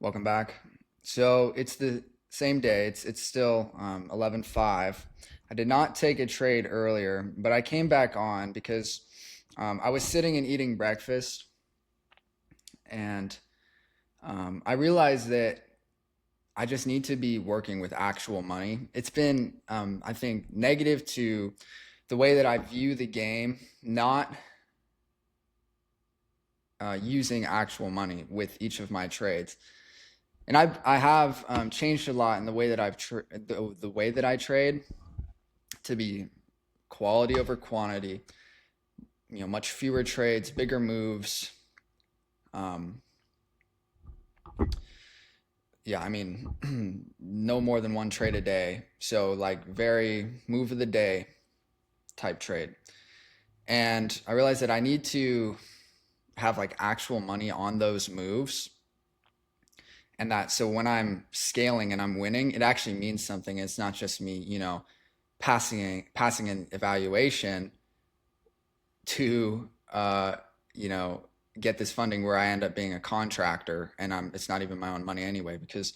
Welcome back. So it's the same day. It's still 11:05. I did not take a trade earlier, but I came back on because I was sitting and eating breakfast, and I realized that I just need to be working with actual money. It's been, I think, negative to the way that I view the game, not using actual money with each of my trades. And I have changed a lot in the way that the way that I trade to be quality over quantity. Much fewer trades, bigger moves. Um, yeah, I mean, no more than one trade a day. So like very move of the day type trade. And I realized that I need to have like actual money on those moves, and that so when I'm scaling and I'm winning, it actually means something. It's not just me, passing an evaluation to you know get this funding where I end up being a contractor, and it's not even my own money anyway. Because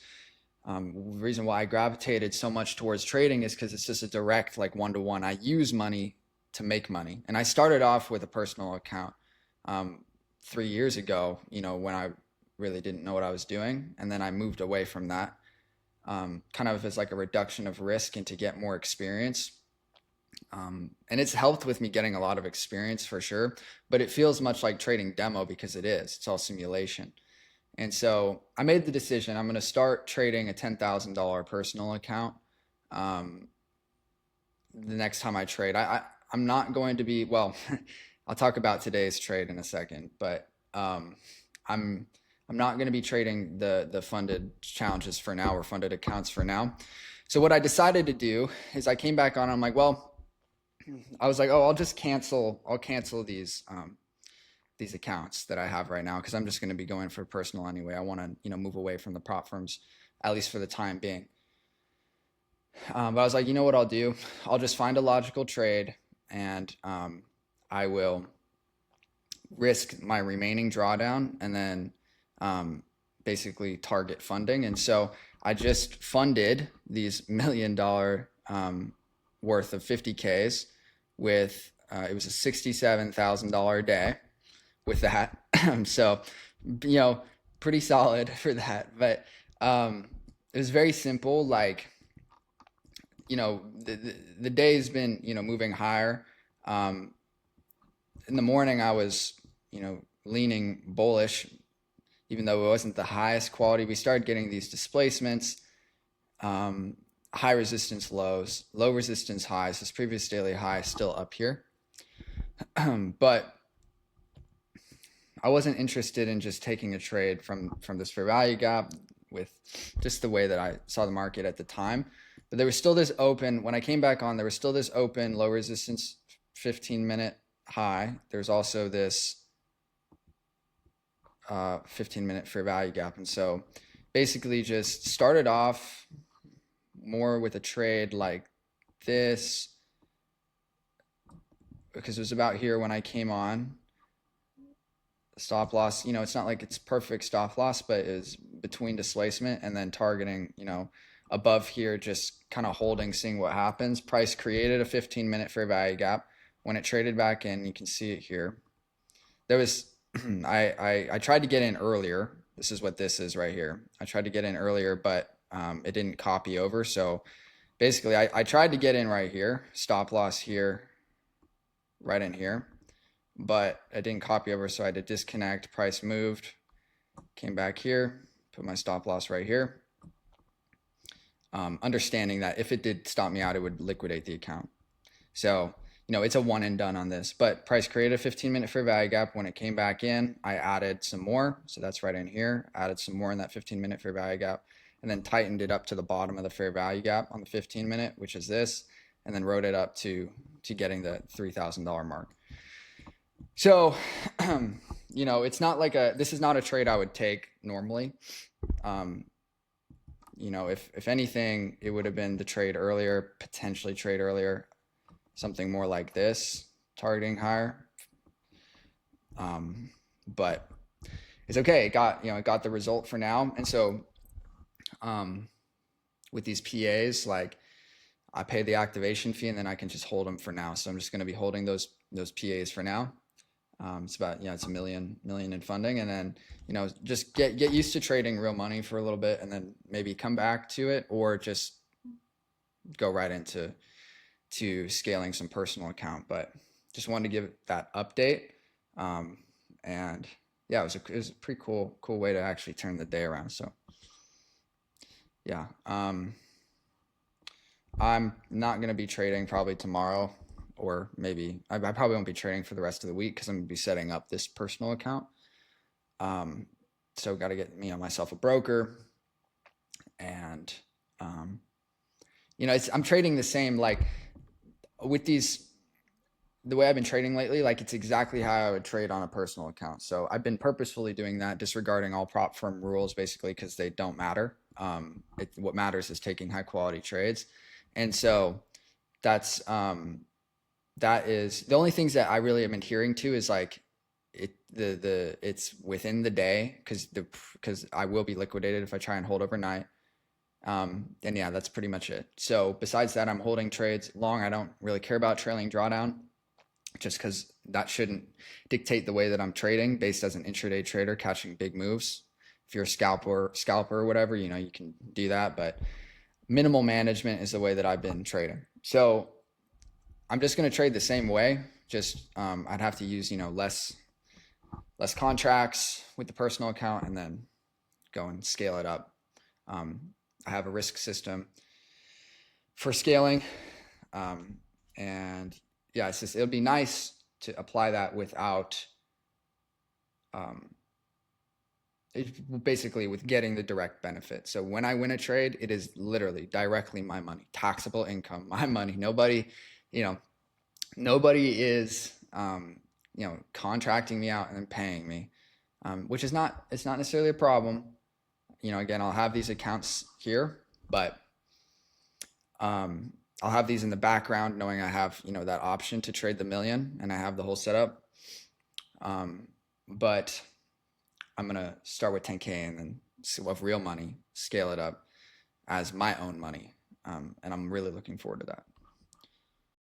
the reason why I gravitated so much towards trading is because it's just a direct like one to one. I use money to make money, and I started off with a personal account 3 years ago. When I really didn't know what I was doing, and then I moved away from that, kind of as like a reduction of risk and to get more experience. And it's helped with me getting a lot of experience for sure, but it feels much like trading demo because it is. It's all simulation. And so I made the decision I'm going to start trading a $10,000 personal account. Um, the next time I trade, I'm not going to be, well, I'll talk about today's trade in a second, but I'm I'm not going to be trading the funded challenges for now, or funded accounts for now. So what I decided to do is I came back on. I'm like, well, I was like, oh, I'll cancel these accounts that I have right now because I'm just going to be going for personal anyway. I want to move away from the prop firms, at least for the time being. But I was like, you know what I'll do? I'll just find a logical trade, and I will risk my remaining drawdown, and then um, basically target funding. And so I just funded these $1 million worth of 50Ks with it was a $67,000 a day with that. So, you know, pretty solid for that. But it was very simple. Like, the day's been, moving higher. Um, in the morning, I was, leaning bullish, even though it wasn't the highest quality. We started getting these displacements, um, high resistance lows, low resistance highs. This previous daily high is still up here. But I wasn't interested in just taking a trade from this fair value gap with just the way that I saw the market at the time. But there was still this open, when I came back on, there was still this open low resistance 15-minute high. There's also this 15-minute fair value gap. And so basically just started off more with a trade like this, because it was about here when I came on. Stop loss, it's not like it's perfect stop loss, but is between displacement and then targeting, above here, just kind of holding, seeing what happens. Price created a 15-minute fair value gap. When it traded back in, you can see it here. There was, I tried to get in earlier. This is what this is right here. I tried to get in earlier, but it didn't copy over. So basically, I tried to get in right here, stop loss here, right in here, but it didn't copy over, so I had to disconnect. Price moved, came back here, put my stop loss right here, understanding that if it did stop me out, it would liquidate the account. So, it's a one and done on this, but price created a 15-minute fair value gap. When it came back in, I added some more. So that's right in here, added some more in that 15-minute fair value gap, and then tightened it up to the bottom of the fair value gap on the 15-minute, which is this, and then wrote it up to getting the $3,000 mark. So, it's not like this is not a trade I would take normally. If anything, it would have been the trade earlier, potentially trade earlier, something more like this, targeting higher. But it's okay. It got the result for now. And so um, with these PAs, like I pay the activation fee and then I can just hold them for now. So I'm just going to be holding those PAs for now. It's about, it's a million in funding, and then just get used to trading real money for a little bit, and then maybe come back to it, or just go right into scaling some personal account. But just wanted to give that update, and yeah, it was a pretty cool way to actually turn the day around. So yeah, I'm not going to be trading probably tomorrow, or maybe I probably won't be trading for the rest of the week because I'm going to be setting up this personal account. Um, so got to get myself a broker, and um, I'm trading the same, like with these, the way I've been trading lately, like it's exactly how I would trade on a personal account. So I've been purposefully doing that, disregarding all prop firm rules, basically because they don't matter. What matters is taking high quality trades, and so that's that is the only things that I really have been adhering to is like it's within the day, because I will be liquidated if I try and hold overnight. And yeah, that's pretty much it. So besides that, I'm holding trades long. I don't really care about trailing drawdown, just because that shouldn't dictate the way that I'm trading based as an intraday trader catching big moves. If you're a scalper or whatever, you can do that, but minimal management is the way that I've been trading. So I'm just going to trade the same way. Just I'd have to use less contracts with the personal account, and then go and scale it up. I have a risk system for scaling, and yeah, it'll be nice to apply that without um, basically with getting the direct benefit. So when I win a trade, it is literally directly my money, taxable income, my money. You know, nobody is contracting me out and then paying me, which is not it's not necessarily a problem. Again, I'll have these accounts here, but I'll have these in the background, knowing I have that option to trade the million, and I have the whole setup. But I'm gonna start with 10K and then of real money, scale it up as my own money, and I'm really looking forward to that.